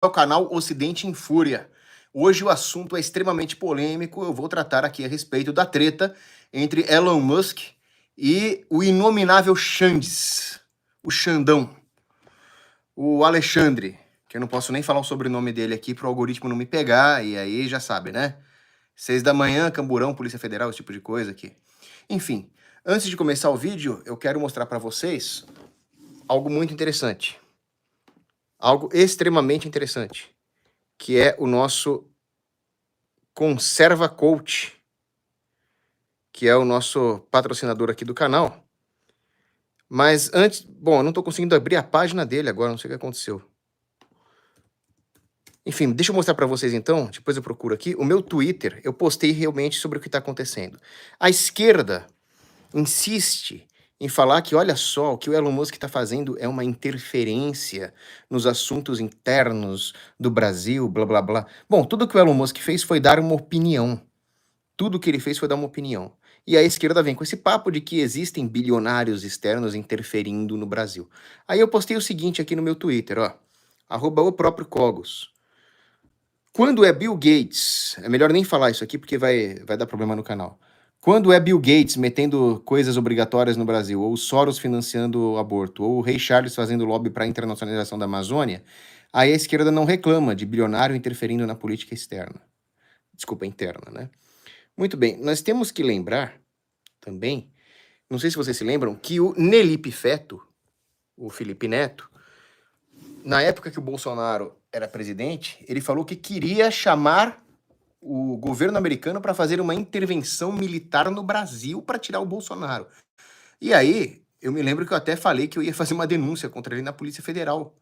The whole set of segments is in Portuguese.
ao canal Ocidente em Fúria. Hoje o assunto é extremamente polêmico. Eu vou tratar aqui a respeito da treta entre Elon Musk e o inominável Xandes, o Xandão, o Alexandre, que eu não posso nem falar o sobrenome dele aqui para o algoritmo não me pegar, e aí já sabe, né? 6 da manhã, Camburão, Polícia Federal, esse tipo de coisa aqui. Enfim, antes de começar o vídeo, eu quero mostrar para vocês algo muito interessante. Algo extremamente interessante, que é o nosso Conserva Coach, que é o nosso patrocinador aqui do canal. Mas antes, bom, eu não estou conseguindo abrir a página dele agora, não sei o que aconteceu. Enfim, deixa eu mostrar para vocês então, depois eu procuro aqui, o meu Twitter, eu postei realmente sobre o que está acontecendo. A esquerda insiste em falar que, olha só, o que o Elon Musk está fazendo é uma interferência nos assuntos internos do Brasil, blá, blá, blá. Bom, tudo que o Elon Musk fez foi dar uma opinião. Tudo que ele fez foi dar uma opinião. E a esquerda vem com esse papo de que existem bilionários externos interferindo no Brasil. Aí eu postei o seguinte aqui no meu Twitter, ó, @o próprio Cogos. Quando é Bill Gates, é melhor nem falar isso aqui porque vai dar problema no canal. Quando é Bill Gates metendo coisas obrigatórias no Brasil, ou Soros financiando o aborto, ou o Rei Charles fazendo lobby para a internacionalização da Amazônia, aí a esquerda não reclama de bilionário interferindo na política externa. Desculpa, interna, né? Muito bem, nós temos que lembrar também, não sei se vocês se lembram, que o Nelipe Feto, o Felipe Neto, na época que o Bolsonaro era presidente, ele falou que queria chamar o governo americano para fazer uma intervenção militar no Brasil para tirar o Bolsonaro. E aí, eu me lembro que eu até falei que eu ia fazer uma denúncia contra ele na Polícia Federal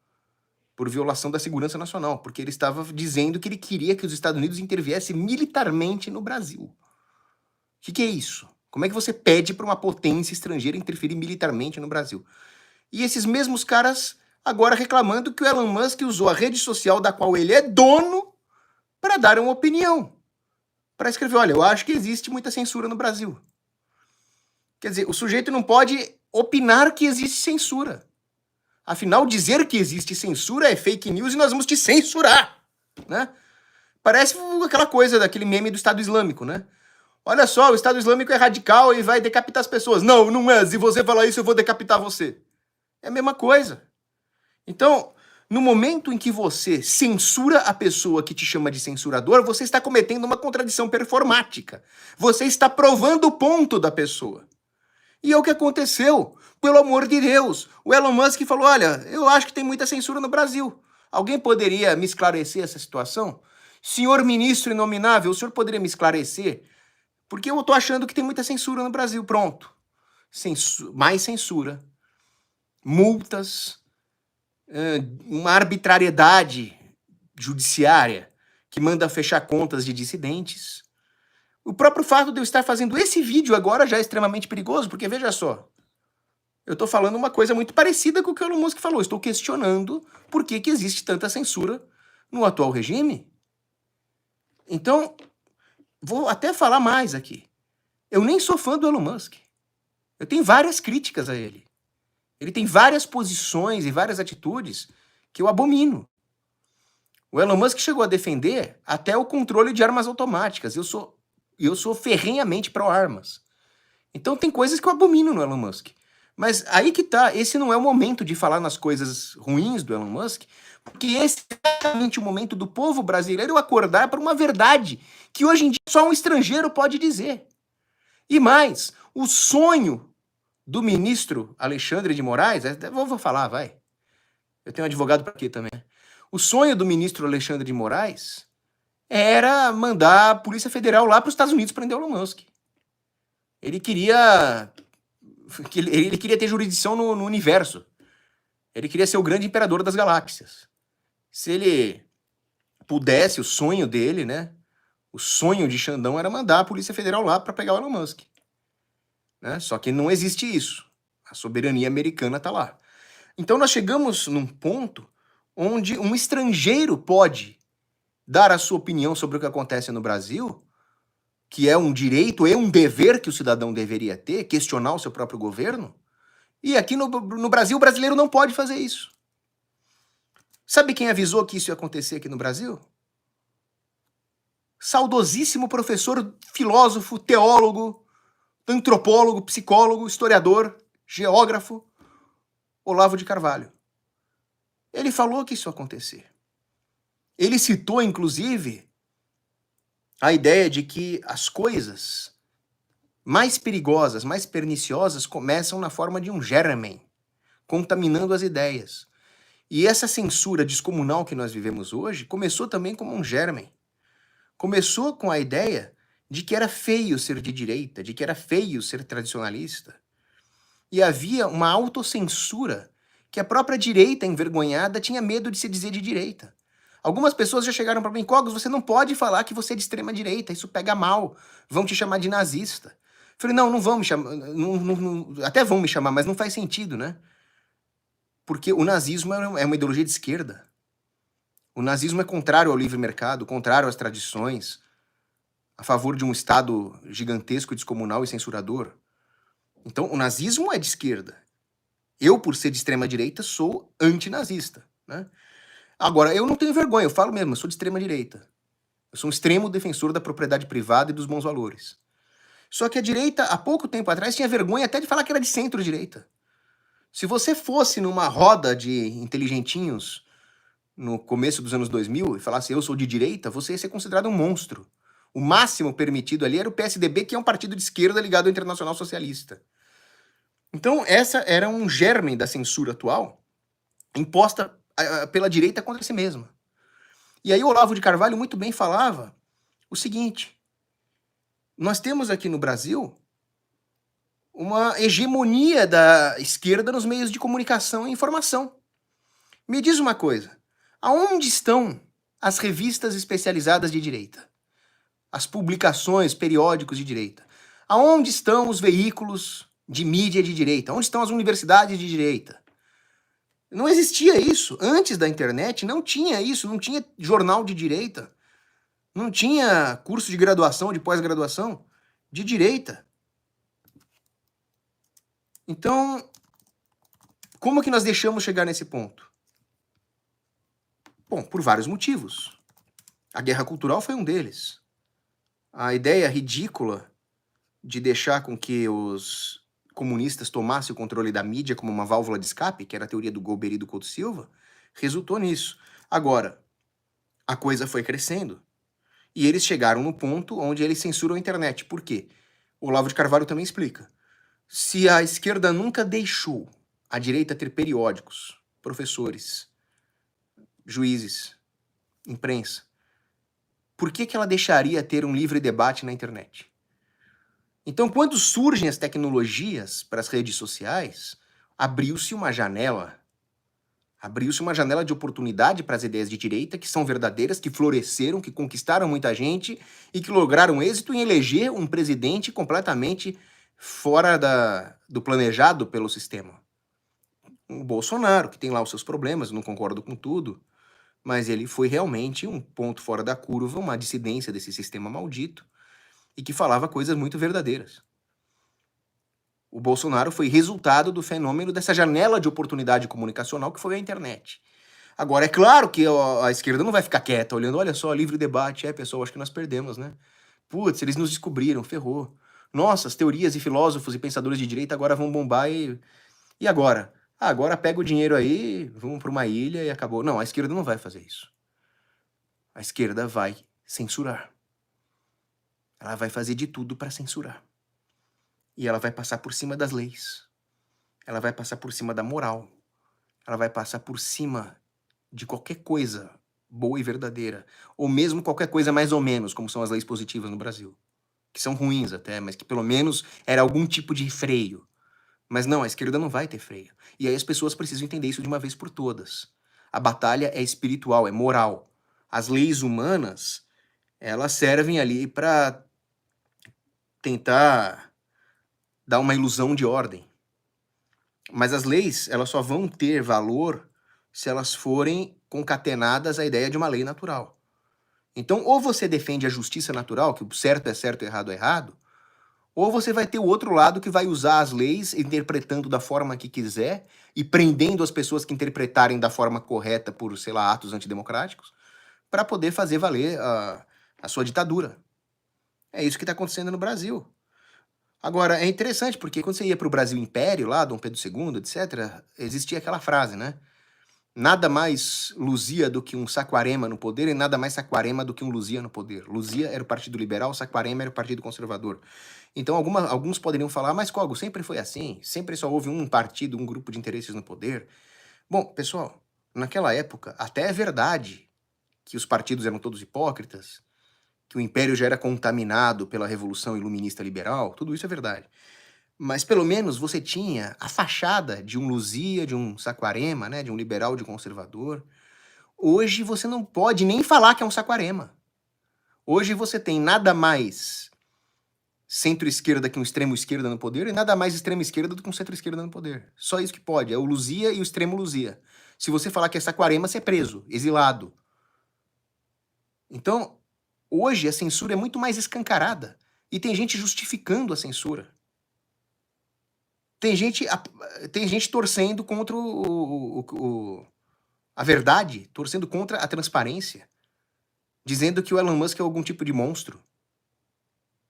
por violação da segurança nacional, porque ele estava dizendo que ele queria que os Estados Unidos interviessem militarmente no Brasil. O que é isso? Como é que você pede para uma potência estrangeira interferir militarmente no Brasil? E esses mesmos caras agora reclamando que o Elon Musk usou a rede social da qual ele é dono para dar uma opinião. Para escrever, olha, eu acho que existe muita censura no Brasil. Quer dizer, o sujeito não pode opinar que existe censura. Afinal, dizer que existe censura é fake news e nós vamos te censurar, né? Parece aquela coisa daquele meme do Estado Islâmico, né? Olha só, o Estado Islâmico é radical e vai decapitar as pessoas. Não, não é. Se você falar isso, eu vou decapitar você. É a mesma coisa. Então, no momento em que você censura a pessoa que te chama de censurador, você está cometendo uma contradição performática. Você está provando o ponto da pessoa. E é o que aconteceu. Pelo amor de Deus. O Elon Musk falou, olha, eu acho que tem muita censura no Brasil. Alguém poderia me esclarecer essa situação? Senhor ministro inominável, o senhor poderia me esclarecer? Porque eu tô achando que tem muita censura no Brasil. Pronto. Mais censura. Multas. Uma arbitrariedade judiciária que manda fechar contas de dissidentes. O próprio fato de eu estar fazendo esse vídeo agora já é extremamente perigoso, porque veja só, eu estou falando uma coisa muito parecida com o que o Elon Musk falou. Estou questionando por que existe tanta censura no atual regime. Então, vou até falar mais aqui. Eu nem sou fã do Elon Musk. Eu tenho várias críticas a ele. Ele tem várias posições e várias atitudes que eu abomino. O Elon Musk chegou a defender até o controle de armas automáticas. Eu sou ferrenhamente pró-armas. Então tem coisas que eu abomino no Elon Musk. Mas aí que tá, esse não é o momento de falar nas coisas ruins do Elon Musk, porque esse é exatamente o momento do povo brasileiro acordar para uma verdade que hoje em dia só um estrangeiro pode dizer. E mais, o sonho do ministro Alexandre de Moraes, vou falar, vai. Eu tenho um advogado para aqui também. O sonho do ministro Alexandre de Moraes era mandar a Polícia Federal lá para os Estados Unidos prender o Elon Musk. Ele queria ter jurisdição no universo. Ele queria ser o grande imperador das galáxias. Se ele pudesse, o sonho dele, né? O sonho de Xandão era mandar a Polícia Federal lá para pegar o Elon Musk. Né? Só que não existe isso. A soberania americana está lá. Então nós chegamos num ponto onde um estrangeiro pode dar a sua opinião sobre o que acontece no Brasil, que é um direito e um dever que o cidadão deveria ter, questionar o seu próprio governo. E aqui no Brasil, o brasileiro não pode fazer isso. Sabe quem avisou que isso ia acontecer aqui no Brasil? Saudosíssimo professor, filósofo, teólogo, antropólogo, psicólogo, historiador, geógrafo, Olavo de Carvalho. Ele falou que isso ia acontecer. Ele citou, inclusive, a ideia de que as coisas mais perigosas, mais perniciosas, começam na forma de um germen, contaminando as ideias. E essa censura descomunal que nós vivemos hoje começou também como um germen. Começou com a ideia de que era feio ser de direita, de que era feio ser tradicionalista. E havia uma autocensura que a própria direita envergonhada tinha medo de se dizer de direita. Algumas pessoas já chegaram para mim, Cogos, você não pode falar que você é de extrema direita, isso pega mal, vão te chamar de nazista. Falei, não vão me chamar, até vão me chamar, mas não faz sentido, né? Porque o nazismo é uma ideologia de esquerda. O nazismo é contrário ao livre mercado, contrário às tradições, a favor de um Estado gigantesco, descomunal e censurador. Então, o nazismo é de esquerda. Eu, por ser de extrema-direita, sou antinazista, né? Agora, eu não tenho vergonha, eu falo mesmo, eu sou de extrema-direita. Eu sou um extremo defensor da propriedade privada e dos bons valores. Só que a direita, há pouco tempo atrás, tinha vergonha até de falar que era de centro-direita. Se você fosse numa roda de inteligentinhos no começo dos anos 2000 e falasse eu sou de direita, você ia ser considerado um monstro. O máximo permitido ali era o PSDB, que é um partido de esquerda ligado ao Internacional Socialista. Então, essa era um germe da censura atual, imposta pela direita contra si mesma. E aí o Olavo de Carvalho muito bem falava o seguinte: nós temos aqui no Brasil uma hegemonia da esquerda nos meios de comunicação e informação. Me diz uma coisa, aonde estão as revistas especializadas de direita? As publicações, periódicos de direita? Aonde estão os veículos de mídia de direita? Onde estão as universidades de direita? Não existia isso. Antes da internet não tinha isso, não tinha jornal de direita, não tinha curso de graduação, de pós-graduação de direita. Então, como que nós deixamos chegar nesse ponto? Bom, por vários motivos. A guerra cultural foi um deles. A ideia ridícula de deixar com que os comunistas tomassem o controle da mídia como uma válvula de escape, que era a teoria do Golbery e do Couto Silva, resultou nisso. Agora, a coisa foi crescendo. E eles chegaram no ponto onde eles censuram a internet. Por quê? O Olavo de Carvalho também explica. Se a esquerda nunca deixou a direita ter periódicos, professores, juízes, imprensa, por que ela deixaria ter um livre debate na internet? Então, quando surgem as tecnologias para as redes sociais, abriu-se uma janela de oportunidade para as ideias de direita, que são verdadeiras, que floresceram, que conquistaram muita gente e que lograram êxito em eleger um presidente completamente fora do planejado pelo sistema. O Bolsonaro, que tem lá os seus problemas, não concordo com tudo, mas ele foi realmente um ponto fora da curva, uma dissidência desse sistema maldito, e que falava coisas muito verdadeiras. O Bolsonaro foi resultado do fenômeno dessa janela de oportunidade comunicacional que foi a internet. Agora, é claro que a esquerda não vai ficar quieta, olhando, olha só, livre debate, pessoal, acho que nós perdemos, né? Putz, eles nos descobriram, ferrou. Nossa, as teorias e filósofos e pensadores de direita agora vão bombar e agora? Ah, agora pega o dinheiro aí, vamos para uma ilha e acabou. Não, a esquerda não vai fazer isso. A esquerda vai censurar. Ela vai fazer de tudo para censurar. E ela vai passar por cima das leis. Ela vai passar por cima da moral. Ela vai passar por cima de qualquer coisa boa e verdadeira. Ou mesmo qualquer coisa mais ou menos, como são as leis positivas no Brasil. Que são ruins até, mas que pelo menos era algum tipo de freio. Mas não, a esquerda não vai ter freio. E aí as pessoas precisam entender isso de uma vez por todas. A batalha é espiritual, é moral. As leis humanas, elas servem ali para tentar dar uma ilusão de ordem. Mas as leis, elas só vão ter valor se elas forem concatenadas à ideia de uma lei natural. Então, ou você defende a justiça natural, que o certo é certo, o errado é errado, ou você vai ter o outro lado que vai usar as leis interpretando da forma que quiser e prendendo as pessoas que interpretarem da forma correta por, sei lá, atos antidemocráticos, para poder fazer valer a sua ditadura. É isso que está acontecendo no Brasil. Agora, é interessante, porque quando você ia para o Brasil Império, lá, Dom Pedro II, etc., existia aquela frase, né? Nada mais Luzia do que um Saquarema no poder e nada mais Saquarema do que um Luzia no poder. Luzia era o Partido Liberal, Saquarema era o Partido Conservador. Então, alguns poderiam falar, mas Kogo, sempre foi assim, sempre só houve um partido, um grupo de interesses no poder. Bom, pessoal, naquela época, até é verdade que os partidos eram todos hipócritas, que o Império já era contaminado pela Revolução Iluminista Liberal, tudo isso é verdade. Mas pelo menos você tinha a fachada de um Luzia, de um Saquarema, né, de um liberal, de um conservador. Hoje você não pode nem falar que é um Saquarema. Hoje você tem nada mais centro-esquerda que um extremo-esquerda no poder e nada mais extrema-esquerda do que um centro-esquerda no poder. Só isso que pode, é o Luzia e o extremo Luzia. Se você falar que é Saquarema, você é preso, exilado. Então, hoje a censura é muito mais escancarada e tem gente justificando a censura. Tem gente torcendo contra a verdade, torcendo contra a transparência, dizendo que o Elon Musk é algum tipo de monstro,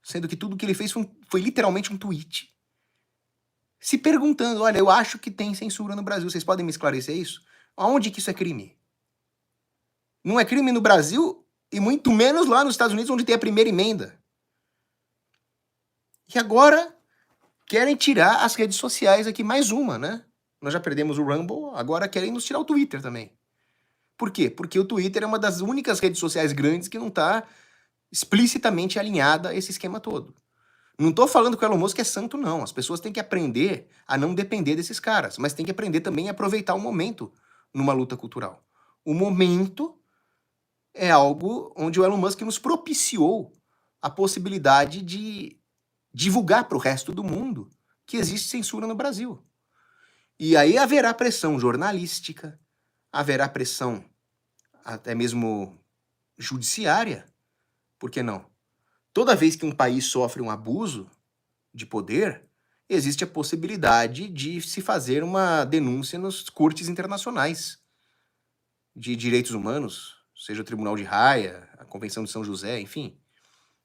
sendo que tudo que ele fez foi literalmente um tweet. Se perguntando, olha, eu acho que tem censura no Brasil, vocês podem me esclarecer isso? Aonde que isso é crime? Não é crime no Brasil e muito menos lá nos Estados Unidos, onde tem a primeira emenda. E agora querem tirar as redes sociais aqui, mais uma, né? Nós já perdemos o Rumble, agora querem nos tirar o Twitter também. Por quê? Porque o Twitter é uma das únicas redes sociais grandes que não está explicitamente alinhada a esse esquema todo. Não estou falando que o Elon Musk é santo, não. As pessoas têm que aprender a não depender desses caras, mas têm que aprender também a aproveitar o momento numa luta cultural. O momento é algo onde o Elon Musk nos propiciou a possibilidade de divulgar para o resto do mundo que existe censura no Brasil. E aí haverá pressão jornalística, haverá pressão até mesmo judiciária, por que não? Toda vez que um país sofre um abuso de poder, existe a possibilidade de se fazer uma denúncia nas cortes internacionais de direitos humanos, seja o Tribunal de Haia, a Convenção de São José, enfim.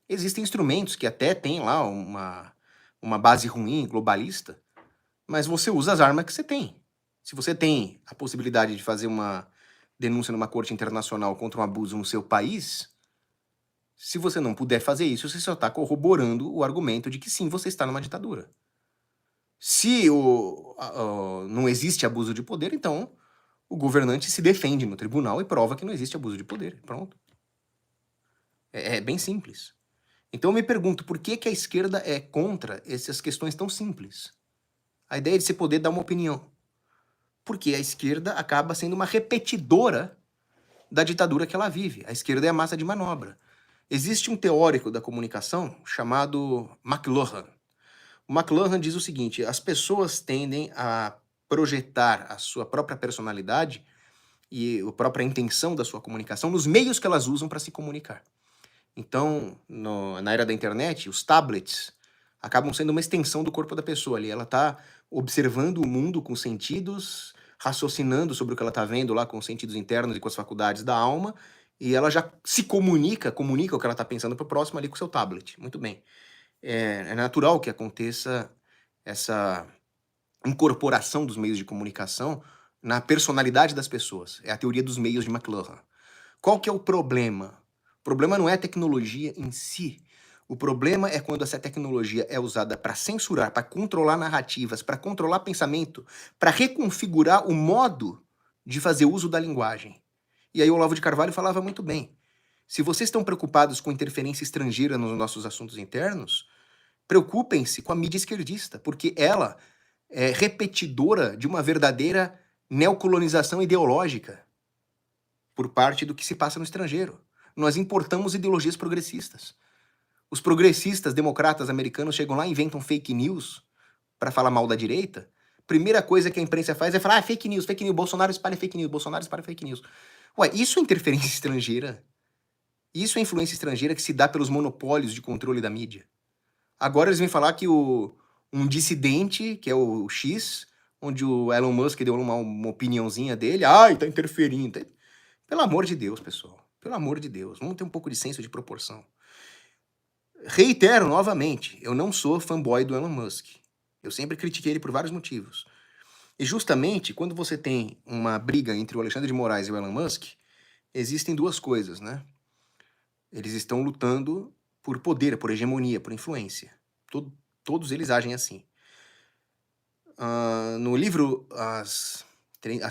Existem instrumentos que até têm lá uma base ruim, globalista, mas você usa as armas que você tem. Se você tem a possibilidade de fazer uma denúncia numa corte internacional contra um abuso no seu país, se você não puder fazer isso, você só está corroborando o argumento de que sim, você está numa ditadura. Se não existe abuso de poder, então o governante se defende no tribunal e prova que não existe abuso de poder. Pronto. É bem simples. Então eu me pergunto, por que a esquerda é contra essas questões tão simples? A ideia de você poder dar uma opinião. Porque a esquerda acaba sendo uma repetidora da ditadura que ela vive. A esquerda é a massa de manobra. Existe um teórico da comunicação chamado McLuhan. O McLuhan diz o seguinte: as pessoas tendem a projetar a sua própria personalidade e a própria intenção da sua comunicação nos meios que elas usam para se comunicar. Então, na era da internet, os tablets acabam sendo uma extensão do corpo da pessoa ali. Ela está observando o mundo com sentidos, raciocinando sobre o que ela está vendo lá com os sentidos internos e com as faculdades da alma, e ela já se comunica o que ela está pensando para o próximo ali com o seu tablet. Muito bem. É natural que aconteça essa incorporação dos meios de comunicação na personalidade das pessoas. É a teoria dos meios de McLuhan. Qual que é o problema? O problema não é a tecnologia em si. O problema é quando essa tecnologia é usada para censurar, para controlar narrativas, para controlar pensamento, para reconfigurar o modo de fazer uso da linguagem. E aí o Olavo de Carvalho falava muito bem. Se vocês estão preocupados com interferência estrangeira nos nossos assuntos internos, preocupem-se com a mídia esquerdista, porque ela é repetidora de uma verdadeira neocolonização ideológica por parte do que se passa no estrangeiro. Nós importamos ideologias progressistas. Os progressistas democratas americanos chegam lá e inventam fake news para falar mal da direita. Primeira coisa que a imprensa faz é falar fake news, Bolsonaro espalha fake news, Bolsonaro espalha fake news. Ué, isso é interferência estrangeira? Isso é influência estrangeira que se dá pelos monopólios de controle da mídia. Agora eles vêm falar que um dissidente, que é o X, onde o Elon Musk deu uma opiniãozinha dele, ai, tá interferindo. Pelo amor de Deus, pessoal. Pelo amor de Deus, vamos ter um pouco de senso de proporção. Reitero novamente, eu não sou fanboy do Elon Musk. Eu sempre critiquei ele por vários motivos. E justamente quando você tem uma briga entre o Alexandre de Moraes e o Elon Musk, existem duas coisas, né? Eles estão lutando por poder, por hegemonia, por influência. Todos eles agem assim. No livro As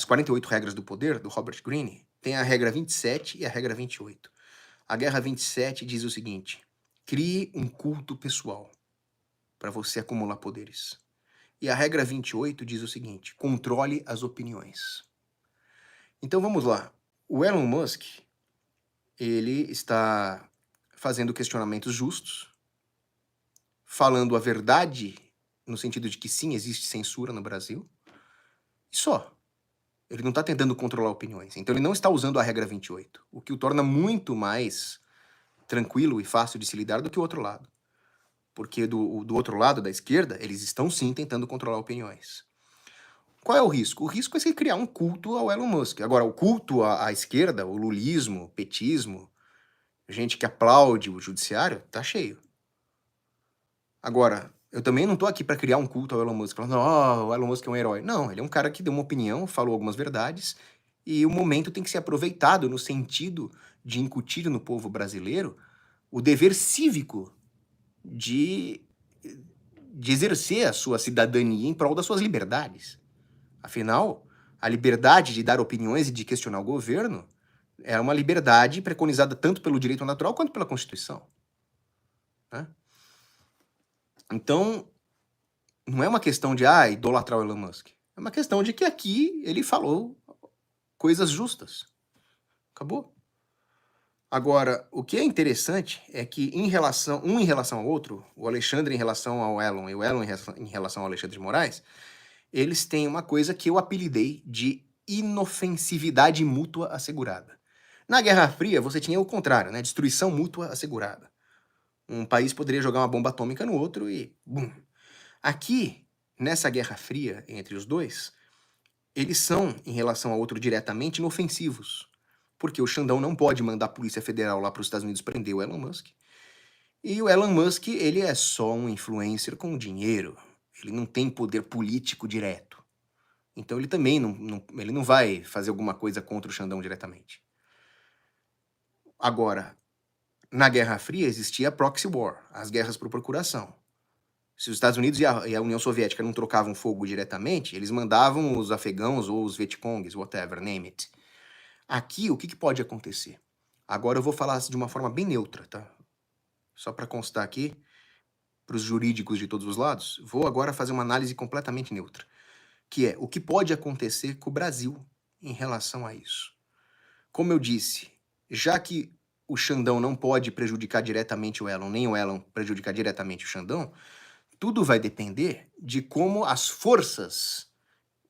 48 Regras do Poder, do Robert Greene, tem a regra 27 e a regra 28. A regra 27 diz o seguinte: crie um culto pessoal para você acumular poderes. E a regra 28 diz o seguinte: controle as opiniões. Então vamos lá. O Elon Musk, ele está fazendo questionamentos justos, falando a verdade no sentido de que sim, existe censura no Brasil, e só. Ele não está tentando controlar opiniões. Então ele não está usando a regra 28, o que o torna muito mais tranquilo e fácil de se lidar do que o outro lado. Porque do outro lado, da esquerda, eles estão sim tentando controlar opiniões. Qual é o risco? O risco é você criar um culto ao Elon Musk. Agora, o culto à esquerda, o lulismo, o petismo, gente que aplaude o judiciário, tá cheio. Agora, eu também não tô aqui para criar um culto ao Elon Musk, falando, o Elon Musk é um herói. Não, ele é um cara que deu uma opinião, falou algumas verdades, e o momento tem que ser aproveitado no sentido de incutir no povo brasileiro o dever cívico de exercer a sua cidadania em prol das suas liberdades. Afinal, a liberdade de dar opiniões e de questionar o governo é uma liberdade preconizada tanto pelo direito natural quanto pela Constituição. Né? Então, não é uma questão de idolatrar o Elon Musk. É uma questão de que aqui ele falou coisas justas. Acabou. Agora, o que é interessante é que em relação ao outro, o Alexandre em relação ao Elon e o Elon em relação ao Alexandre de Moraes, eles têm uma coisa que eu apelidei de inofensividade mútua assegurada. Na Guerra Fria, você tinha o contrário, né? Destruição mútua assegurada. Um país poderia jogar uma bomba atômica no outro e bum. Aqui, nessa Guerra Fria entre os dois, eles são, em relação ao outro diretamente, inofensivos. Porque o Xandão não pode mandar a Polícia Federal lá para os Estados Unidos prender o Elon Musk. E o Elon Musk, ele é só um influencer com dinheiro. Ele não tem poder político direto. Então ele também ele não vai fazer alguma coisa contra o Xandão diretamente. Agora, na Guerra Fria existia a proxy war, as guerras por procuração. Se os Estados Unidos e a União Soviética não trocavam fogo diretamente, eles mandavam os afegãos ou os Vietcongs, whatever, name it. Aqui, o que pode acontecer? Agora eu vou falar de uma forma bem neutra, tá? Só para constar aqui, para os jurídicos de todos os lados, vou agora fazer uma análise completamente neutra, que é o que pode acontecer com o Brasil em relação a isso. Como eu disse, já que o Xandão não pode prejudicar diretamente o Elon, nem o Elon prejudicar diretamente o Xandão, tudo vai depender de como as forças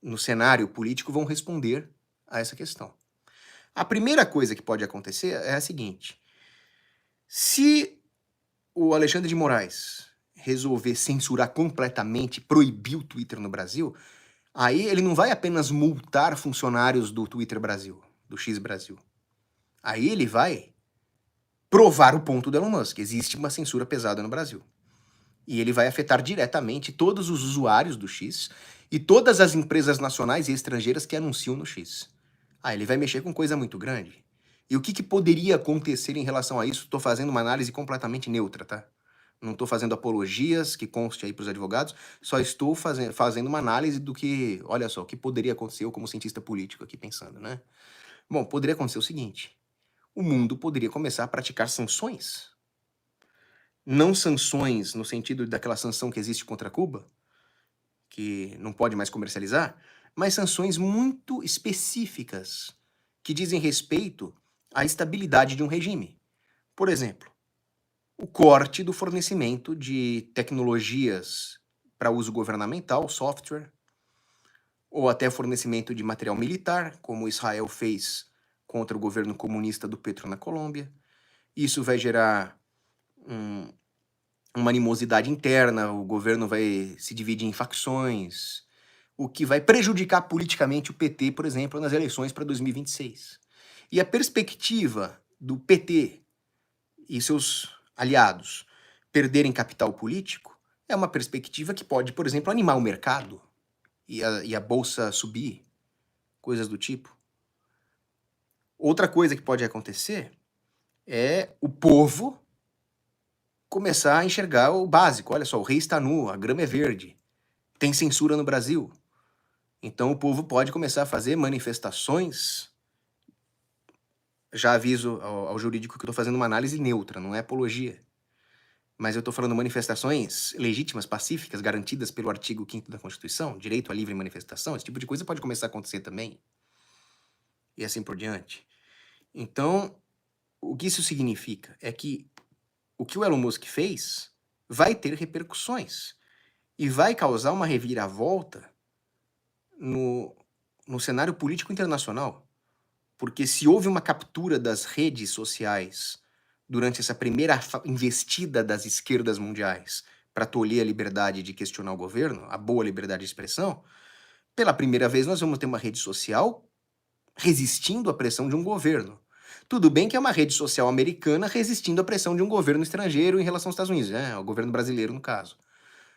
no cenário político vão responder a essa questão. A primeira coisa que pode acontecer é a seguinte: se o Alexandre de Moraes resolver censurar completamente, proibir o Twitter no Brasil, aí ele não vai apenas multar funcionários do Twitter Brasil, do X Brasil. Aí ele vai provar o ponto do Elon Musk. Existe uma censura pesada no Brasil. E ele vai afetar diretamente todos os usuários do X e todas as empresas nacionais e estrangeiras que anunciam no X. Ele vai mexer com coisa muito grande. E o que poderia acontecer em relação a isso? Estou fazendo uma análise completamente neutra, tá? Não estou fazendo apologias, que conste aí para os advogados, só estou fazendo uma análise do que, olha só, o que poderia acontecer, eu como cientista político aqui pensando, né? Bom, poderia acontecer o seguinte: o mundo poderia começar a praticar sanções. Não sanções no sentido daquela sanção que existe contra Cuba, que não pode mais comercializar, mas sanções muito específicas que dizem respeito à estabilidade de um regime. Por exemplo, o corte do fornecimento de tecnologias para uso governamental, software, ou até fornecimento de material militar, como Israel fez contra o governo comunista do Petro na Colômbia. Isso vai gerar uma animosidade interna, o governo vai se dividir em facções, o que vai prejudicar politicamente o PT, por exemplo, nas eleições para 2026. E a perspectiva do PT e seus aliados perderem capital político é uma perspectiva que pode, por exemplo, animar o mercado e a bolsa subir, coisas do tipo. Outra coisa que pode acontecer é o povo começar a enxergar o básico. Olha só, o rei está nu, a grama é verde, tem censura no Brasil. Então o povo pode começar a fazer manifestações. Já aviso ao jurídico que eu estou fazendo uma análise neutra, não é apologia. Mas eu estou falando manifestações legítimas, pacíficas, garantidas pelo artigo 5º da Constituição, direito à livre manifestação, esse tipo de coisa pode começar a acontecer também. E assim por diante. Então, o que isso significa? É que o que o Elon Musk fez vai ter repercussões e vai causar uma reviravolta no cenário político internacional. Porque se houve uma captura das redes sociais durante essa primeira investida das esquerdas mundiais para tolher a liberdade de questionar o governo, a boa liberdade de expressão, pela primeira vez nós vamos ter uma rede social resistindo à pressão de um governo. Tudo bem que é uma rede social americana resistindo à pressão de um governo estrangeiro em relação aos Estados Unidos, né? O governo brasileiro, no caso.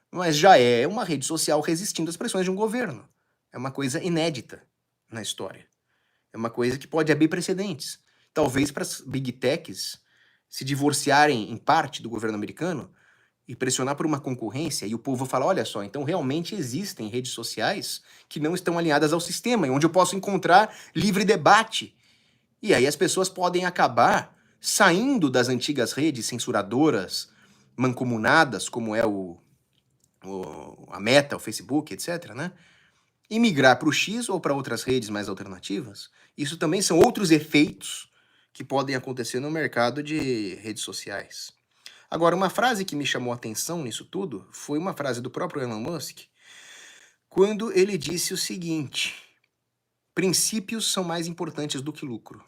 Mas já é uma rede social resistindo às pressões de um governo. É uma coisa inédita na história. É uma coisa que pode abrir precedentes. Talvez para as big techs se divorciarem em parte do governo americano e pressionar por uma concorrência, e o povo fala, olha só, então realmente existem redes sociais que não estão alinhadas ao sistema, e onde eu posso encontrar livre debate. E aí as pessoas podem acabar saindo das antigas redes censuradoras, mancomunadas, como é a Meta, o Facebook, etc., né? E migrar para o X ou para outras redes mais alternativas. Isso também são outros efeitos que podem acontecer no mercado de redes sociais. Agora, uma frase que me chamou a atenção nisso tudo foi uma frase do próprio Elon Musk, quando ele disse o seguinte: princípios são mais importantes do que lucro.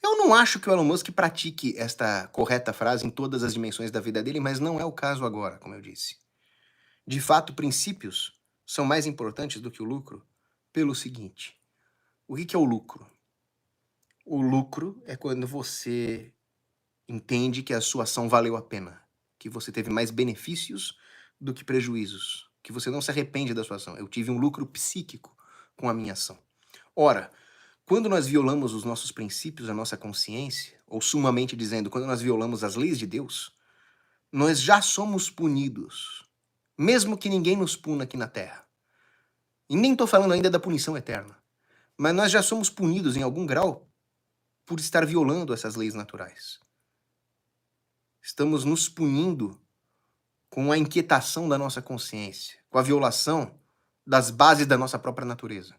Eu não acho que o Elon Musk pratique esta correta frase em todas as dimensões da vida dele, mas não é o caso agora, como eu disse. De fato, princípios são mais importantes do que o lucro pelo seguinte: o que é o lucro? O lucro é quando você entende que a sua ação valeu a pena, que você teve mais benefícios do que prejuízos, que você não se arrepende da sua ação. Eu tive um lucro psíquico com a minha ação. Ora, quando nós violamos os nossos princípios, a nossa consciência, ou sumamente dizendo, quando nós violamos as leis de Deus, nós já somos punidos, mesmo que ninguém nos puna aqui na Terra. E nem estou falando ainda da punição eterna, mas nós já somos punidos em algum grau por estar violando essas leis naturais. Estamos nos punindo com a inquietação da nossa consciência, com a violação das bases da nossa própria natureza.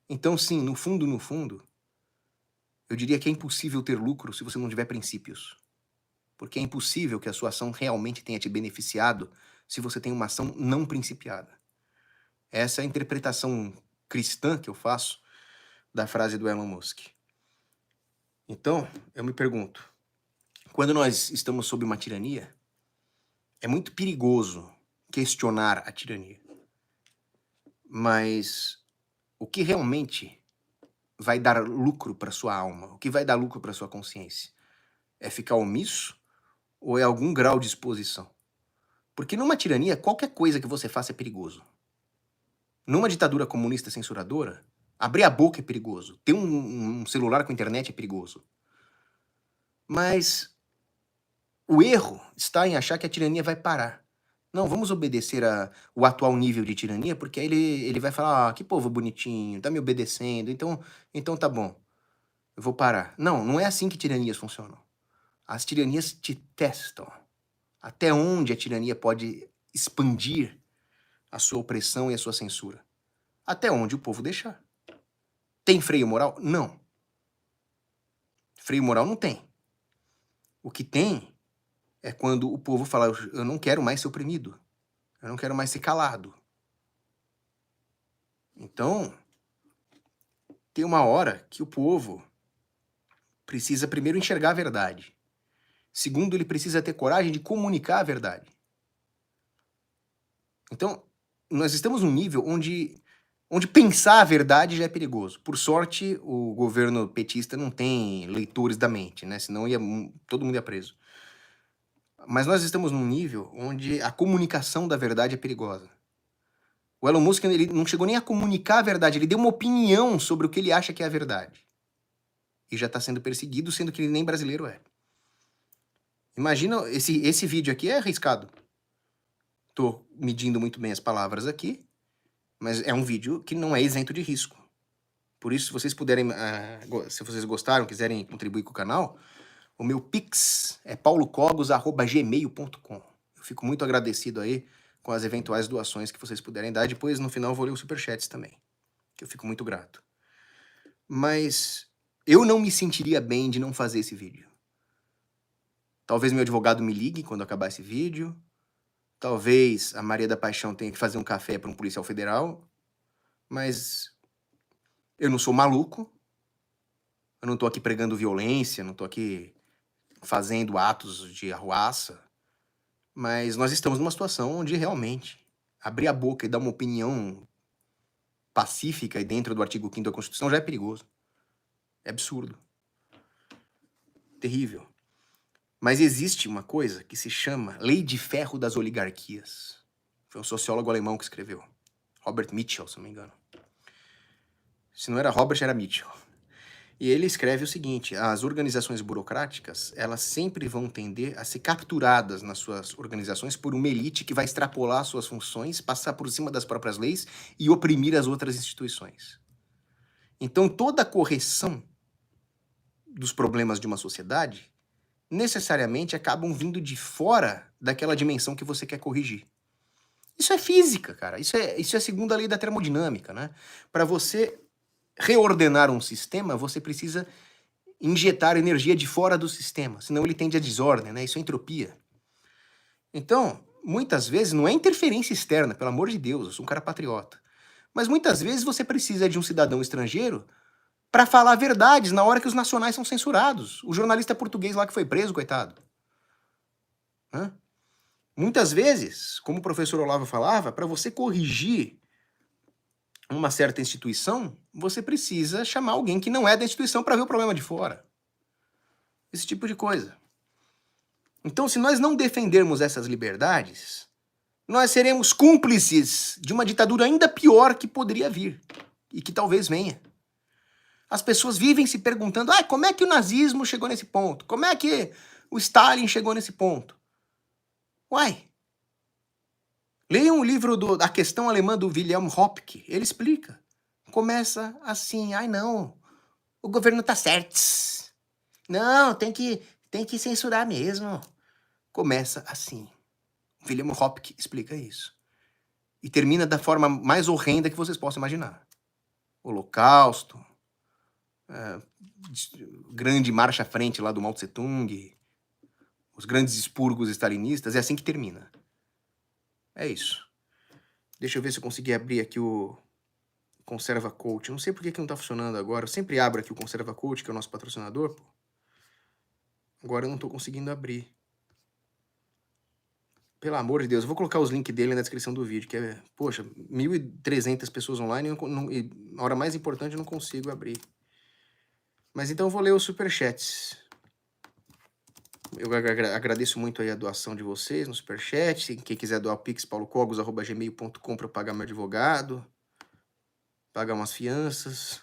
Então, sim, no fundo, eu diria que é impossível ter lucro se você não tiver princípios. Porque é impossível que a sua ação realmente tenha te beneficiado se você tem uma ação não principiada. Essa é a interpretação cristã que eu faço da frase do Elon Musk. Então, eu me pergunto, quando nós estamos sob uma tirania, é muito perigoso questionar a tirania. Mas o que realmente vai dar lucro para sua alma? O que vai dar lucro para sua consciência? É ficar omisso ou é algum grau de exposição? Porque numa tirania, qualquer coisa que você faça é perigoso. Numa ditadura comunista censuradora, abrir a boca é perigoso. Ter um celular com internet é perigoso. Mas o erro está em achar que a tirania vai parar. Não, vamos obedecer o atual nível de tirania, porque aí ele vai falar, que povo bonitinho, tá me obedecendo, então tá bom, eu vou parar. Não, não é assim que tiranias funcionam. As tiranias te testam. Até onde a tirania pode expandir a sua opressão e a sua censura? Até onde o povo deixar. Tem freio moral? Não. Freio moral não tem. O que tem é quando o povo fala, eu não quero mais ser oprimido. Eu não quero mais ser calado. Então, tem uma hora que o povo precisa primeiro enxergar a verdade. Segundo, ele precisa ter coragem de comunicar a verdade. Então, nós estamos num nível onde pensar a verdade já é perigoso. Por sorte, o governo petista não tem leitores da mente, né? Senão todo mundo ia preso. Mas nós estamos num nível onde a comunicação da verdade é perigosa. O Elon Musk, ele não chegou nem a comunicar a verdade, ele deu uma opinião sobre o que ele acha que é a verdade. E já está sendo perseguido, sendo que ele nem brasileiro é. Imagina, esse vídeo aqui é arriscado. Tô medindo muito bem as palavras aqui, mas é um vídeo que não é isento de risco. Por isso, se vocês puderem, se vocês gostaram, quiserem contribuir com o canal, o meu Pix é paulocogos@gmail.com. Eu fico muito agradecido aí com as eventuais doações que vocês puderem dar. Depois, no final, eu vou ler os superchats também, que eu fico muito grato. Mas eu não me sentiria bem de não fazer esse vídeo. Talvez meu advogado me ligue quando acabar esse vídeo. Talvez a Maria da Paixão tenha que fazer um café para um policial federal. Mas eu não sou maluco. Eu não tô aqui pregando violência, não tô aqui fazendo atos de arruaça. Mas nós estamos numa situação onde realmente abrir a boca e dar uma opinião pacífica e dentro do artigo 5º da Constituição já é perigoso. É absurdo. Terrível. Mas existe uma coisa que se chama Lei de Ferro das Oligarquias. Foi um sociólogo alemão que escreveu. Robert Mitchell, se não me engano. Se não era Robert, era Mitchell. E ele escreve o seguinte: as organizações burocráticas, elas sempre vão tender a ser capturadas nas suas organizações por uma elite que vai extrapolar suas funções, passar por cima das próprias leis e oprimir as outras instituições. Então, toda a correção dos problemas de uma sociedade necessariamente acabam vindo de fora daquela dimensão que você quer corrigir. Isso é física, cara. Isso é a segunda lei da termodinâmica, né? Para você reordenar um sistema, você precisa injetar energia de fora do sistema, senão ele tende à desordem, né? Isso é entropia. Então, muitas vezes, não é interferência externa, pelo amor de Deus, eu sou um cara patriota. Mas muitas vezes você precisa de um cidadão estrangeiro para falar verdades na hora que os nacionais são censurados. O jornalista português lá que foi preso, coitado. Hã? Muitas vezes, como o professor Olavo falava, para você corrigir uma certa instituição, você precisa chamar alguém que não é da instituição para ver o problema de fora. Esse tipo de coisa. Então, se nós não defendermos essas liberdades, nós seremos cúmplices de uma ditadura ainda pior que poderia vir e que talvez venha. As pessoas vivem se perguntando: como é que o nazismo chegou nesse ponto? Como é que o Stalin chegou nesse ponto? Uai, leiam o livro da questão alemã do Wilhelm Röpke. Ele explica. Começa assim: não, o governo tá certo. Não, tem que censurar mesmo. Começa assim. Wilhelm Röpke explica isso. E termina da forma mais horrenda que vocês possam imaginar. Holocausto, grande marcha à frente lá do Mao Tse Tung, os grandes expurgos stalinistas, é assim que termina. É isso. Deixa eu ver se eu consegui abrir aqui o Conserva Coach. Não sei por que não tá funcionando agora. Eu sempre abro aqui o Conserva Coach, que é o nosso patrocinador, pô. Agora eu não tô conseguindo abrir. Pelo amor de Deus, eu vou colocar os links dele na descrição do vídeo, que é, poxa, 1.300 pessoas online e na hora mais importante eu não consigo abrir. Mas então eu vou ler os superchats. Eu agradeço muito aí a doação de vocês no superchat. Quem quiser doar o Pix, paulocogos@gmail.com para pagar meu advogado, pagar umas fianças.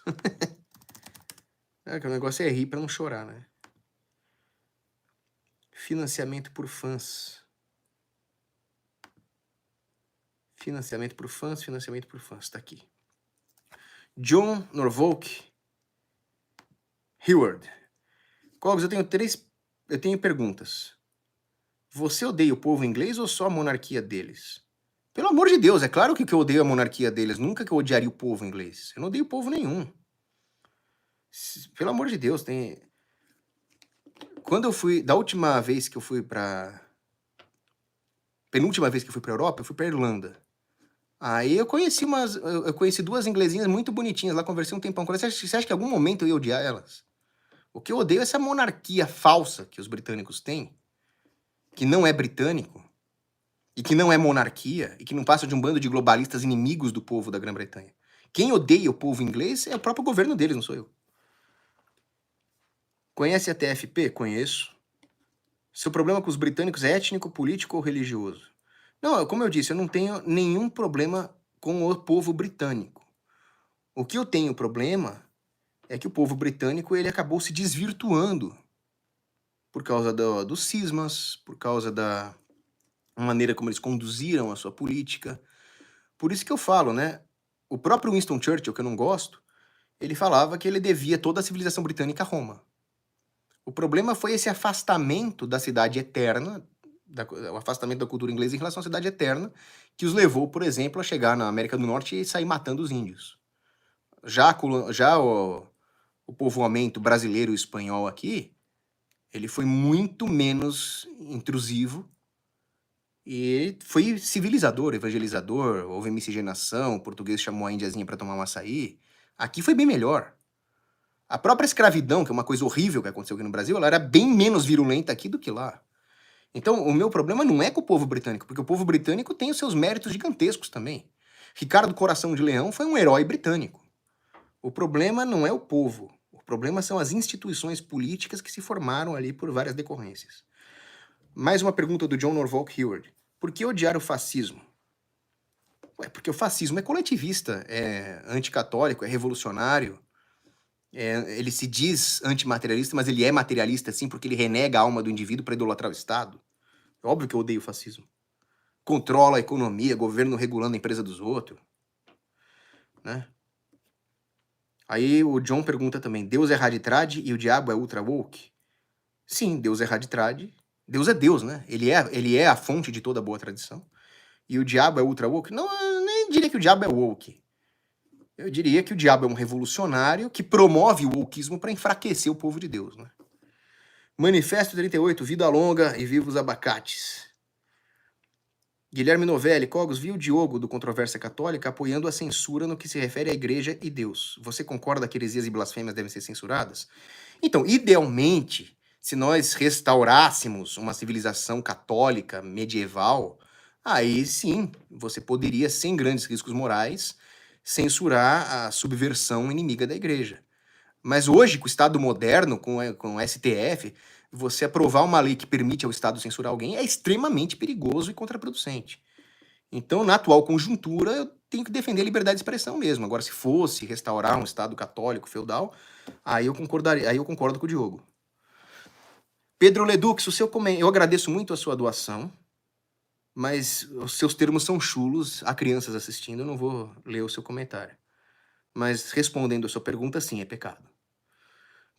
Que o negócio é rir para não chorar, né? Financiamento por fãs. Financiamento por fãs, tá aqui. John Norfolk Heward. Cogos, eu tenho perguntas. Você odeia o povo inglês ou só a monarquia deles? Pelo amor de Deus, é claro que eu odeio a monarquia deles. Nunca que eu odiaria o povo inglês. Eu não odeio povo nenhum. Pelo amor de Deus, tem... Quando eu fui... Da última vez que eu fui pra... Penúltima vez que eu fui pra Europa, eu fui pra Irlanda. Aí eu conheci duas inglesinhas muito bonitinhas lá, conversei um tempão com elas. Você acha que em algum momento eu ia odiar elas? O que eu odeio é essa monarquia falsa que os britânicos têm, que não é britânico, e que não é monarquia, e que não passa de um bando de globalistas inimigos do povo da Grã-Bretanha. Quem odeia o povo inglês é o próprio governo deles, não sou eu. Conhece a TFP? Conheço. Seu problema com os britânicos é étnico, político ou religioso? Não, como eu disse, eu não tenho nenhum problema com o povo britânico. O que eu tenho problema é que o povo britânico ele acabou se desvirtuando por causa dos cismas, por causa da maneira como eles conduziram a sua política. Por isso que eu falo, né? O próprio Winston Churchill, que eu não gosto, ele falava que ele devia toda a civilização britânica a Roma. O problema foi esse afastamento da cidade eterna, o afastamento da cultura inglesa em relação à cidade eterna, que os levou, por exemplo, a chegar na América do Norte e sair matando os índios. Já o povoamento brasileiro e espanhol aqui, ele foi muito menos intrusivo e foi civilizador, evangelizador, houve miscigenação, o português chamou a índiazinha para tomar um açaí. Aqui foi bem melhor. A própria escravidão, que é uma coisa horrível que aconteceu aqui no Brasil, ela era bem menos virulenta aqui do que lá. Então, o meu problema não é com o povo britânico, porque o povo britânico tem os seus méritos gigantescos também. Ricardo Coração de Leão foi um herói britânico. O problema não é o povo. O problema são as instituições políticas que se formaram ali por várias decorrências. Mais uma pergunta do John Norfolk Heward. Por que odiar o fascismo? Porque o fascismo é coletivista, é anticatólico, é revolucionário. Ele se diz antimaterialista, mas ele é materialista sim, porque ele renega a alma do indivíduo para idolatrar o Estado. É óbvio que eu odeio o fascismo. Controla a economia, governo regulando a empresa dos outros. Né? Aí o John pergunta também, Deus é raditrade e o diabo é ultra woke? Sim, Deus é raditrade. Deus é Deus, né? Ele é a fonte de toda boa tradição. E o diabo é ultra woke? Não, eu nem diria que o diabo é woke. Eu diria que o diabo é um revolucionário que promove o wokeismo para enfraquecer o povo de Deus, né? Manifesto 38, vida longa e vivos abacates. Guilherme Novelli, Cogos, viu o Diogo do Controvérsia Católica apoiando a censura no que se refere à igreja e Deus. Você concorda que heresias e blasfêmias devem ser censuradas? Então, idealmente, se nós restaurássemos uma civilização católica medieval, aí sim, você poderia, sem grandes riscos morais, censurar a subversão inimiga da igreja. Mas hoje, com o Estado moderno, com o STF, você aprovar uma lei que permite ao Estado censurar alguém é extremamente perigoso e contraproducente. Então, na atual conjuntura, eu tenho que defender a liberdade de expressão mesmo. Agora, se fosse restaurar um Estado católico, feudal, aí eu concordo com o Diogo. Pedro Ledux, eu agradeço muito a sua doação, mas os seus termos são chulos, há crianças assistindo, eu não vou ler o seu comentário. Mas respondendo a sua pergunta, sim, é pecado.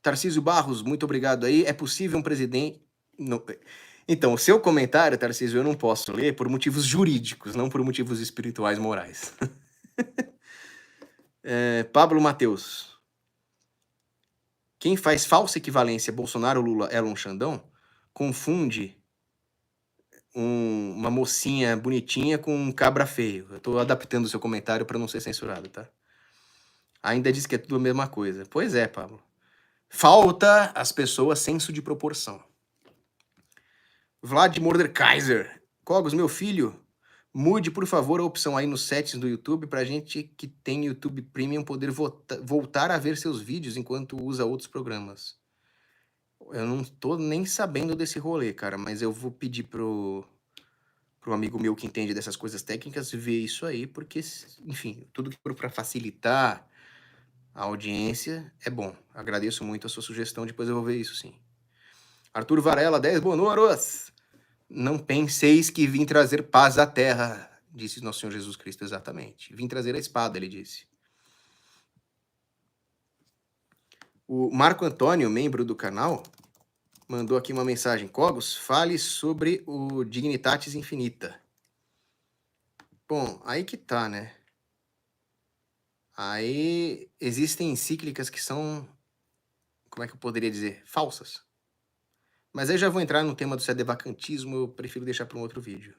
Tarcísio Barros, muito obrigado aí. É possível um presidente... Não. Então, o seu comentário, Tarcísio, eu não posso ler por motivos jurídicos, não por motivos espirituais morais. Pablo Mateus. Quem faz falsa equivalência Bolsonaro, Lula, Elon Xandão, confunde uma mocinha bonitinha com um cabra feio. Eu tô adaptando o seu comentário para não ser censurado, tá? Ainda diz que é tudo a mesma coisa. Pois é, Pablo. Falta às pessoas senso de proporção. Vlad Mordekaiser. Cogos, meu filho, mude, por favor, a opção aí nos settings do YouTube pra gente que tem YouTube Premium poder voltar a ver seus vídeos enquanto usa outros programas. Eu não tô nem sabendo desse rolê, cara, mas eu vou pedir pro amigo meu que entende dessas coisas técnicas ver isso aí, porque, enfim, tudo que for pra facilitar a audiência é bom. Agradeço muito a sua sugestão, depois eu vou ver isso sim. Arthur Varela, 10 bonoros. Não penseis que vim trazer paz à terra, disse nosso Senhor Jesus Cristo, exatamente. Vim trazer a espada, ele disse. O Marco Antônio, membro do canal, mandou aqui uma mensagem. Cogos, fale sobre o Dignitatis Infinita. Bom, aí que tá, né? Aí existem encíclicas que são, como é que eu poderia dizer, falsas. Mas aí já vou entrar no tema do sedevacantismo, eu prefiro deixar para um outro vídeo.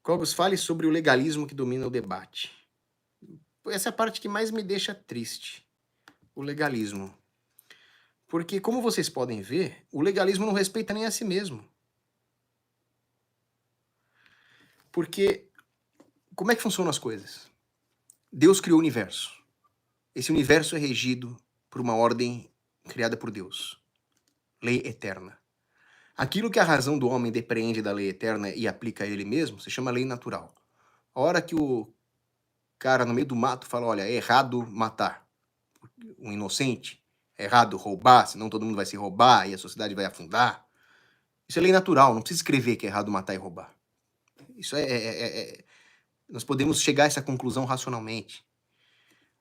Cogos, fale sobre o legalismo que domina o debate. Essa é a parte que mais me deixa triste. O legalismo. Porque, como vocês podem ver, o legalismo não respeita nem a si mesmo. Porque, como é que funcionam as coisas? Deus criou o universo. Esse universo é regido por uma ordem criada por Deus. Lei eterna. Aquilo que a razão do homem depreende da lei eterna e aplica a ele mesmo, se chama lei natural. A hora que o cara no meio do mato fala, olha, é errado matar um inocente, é errado roubar, senão todo mundo vai se roubar e a sociedade vai afundar. Isso é lei natural, não precisa escrever que é errado matar e roubar. Isso nós podemos chegar a essa conclusão racionalmente.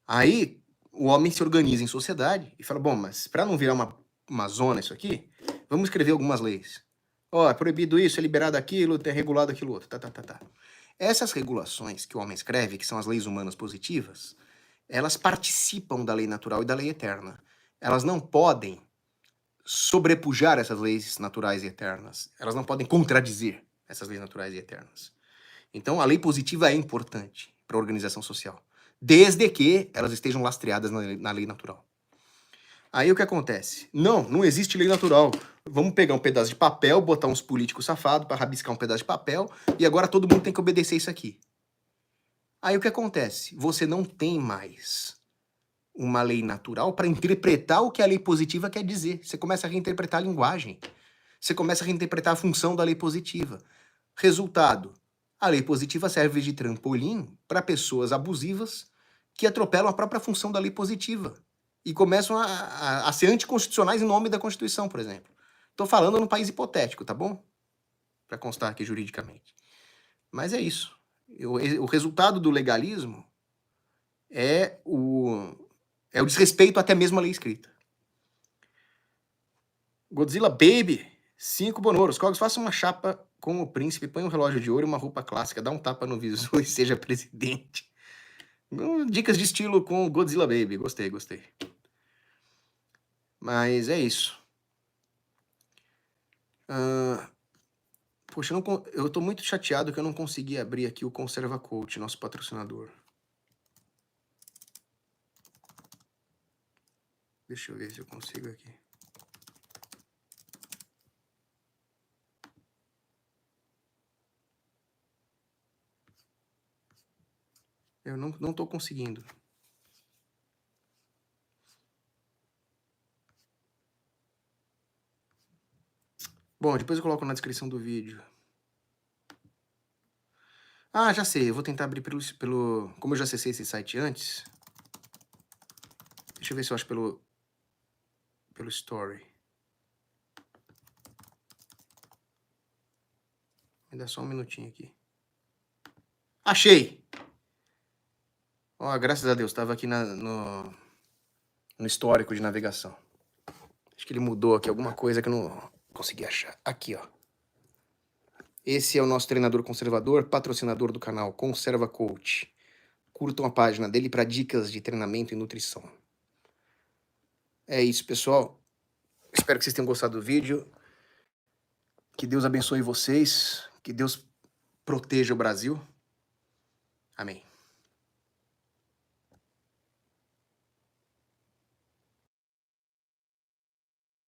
Aí o homem se organiza em sociedade e fala, bom, mas para não virar uma zona isso aqui, vamos escrever algumas leis. Ó, é proibido isso, é liberado aquilo, é regulado aquilo outro, tá. Essas regulações que o homem escreve, que são as leis humanas positivas, elas participam da lei natural e da lei eterna. Elas não podem sobrepujar essas leis naturais e eternas. Elas não podem contradizer essas leis naturais e eternas. Então, a lei positiva é importante para a organização social, desde que elas estejam lastreadas na lei natural. Aí o que acontece? Não existe lei natural. Vamos pegar um pedaço de papel, botar uns políticos safados para rabiscar um pedaço de papel e agora todo mundo tem que obedecer isso aqui. Aí o que acontece? Você não tem mais uma lei natural para interpretar o que a lei positiva quer dizer. Você começa a reinterpretar a linguagem. Você começa a reinterpretar a função da lei positiva. Resultado: a lei positiva serve de trampolim para pessoas abusivas que atropelam a própria função da lei positiva e começam a ser anticonstitucionais em nome da Constituição, por exemplo. Estou falando num país hipotético, tá bom? Para constar aqui juridicamente. Mas é isso. O resultado do legalismo é o desrespeito até mesmo à lei escrita. Godzilla Baby, 5 bonoros. Cogos, faça uma chapa com o príncipe, põe um relógio de ouro e uma roupa clássica, dá um tapa no visor e seja presidente. Dicas de estilo com Godzilla Baby. Gostei. Mas é isso. Poxa, eu tô muito chateado que eu não consegui abrir aqui o Conserva Coach, nosso patrocinador. Deixa eu ver se eu consigo aqui. Eu não tô conseguindo. Bom, depois eu coloco na descrição do vídeo. Ah, já sei. Eu vou tentar abrir pelo... Como eu já acessei esse site antes... Deixa eu ver se eu acho pelo Story. Me dá só um minutinho aqui. Achei! Ó, graças a Deus, estava aqui no histórico de navegação. Acho que ele mudou aqui alguma coisa que eu não consegui achar. Aqui, ó. Esse é o nosso treinador conservador, patrocinador do canal Conserva Coach. Curtam a página dele para dicas de treinamento e nutrição. É isso, pessoal. Espero que vocês tenham gostado do vídeo. Que Deus abençoe vocês. Que Deus proteja o Brasil. Amém.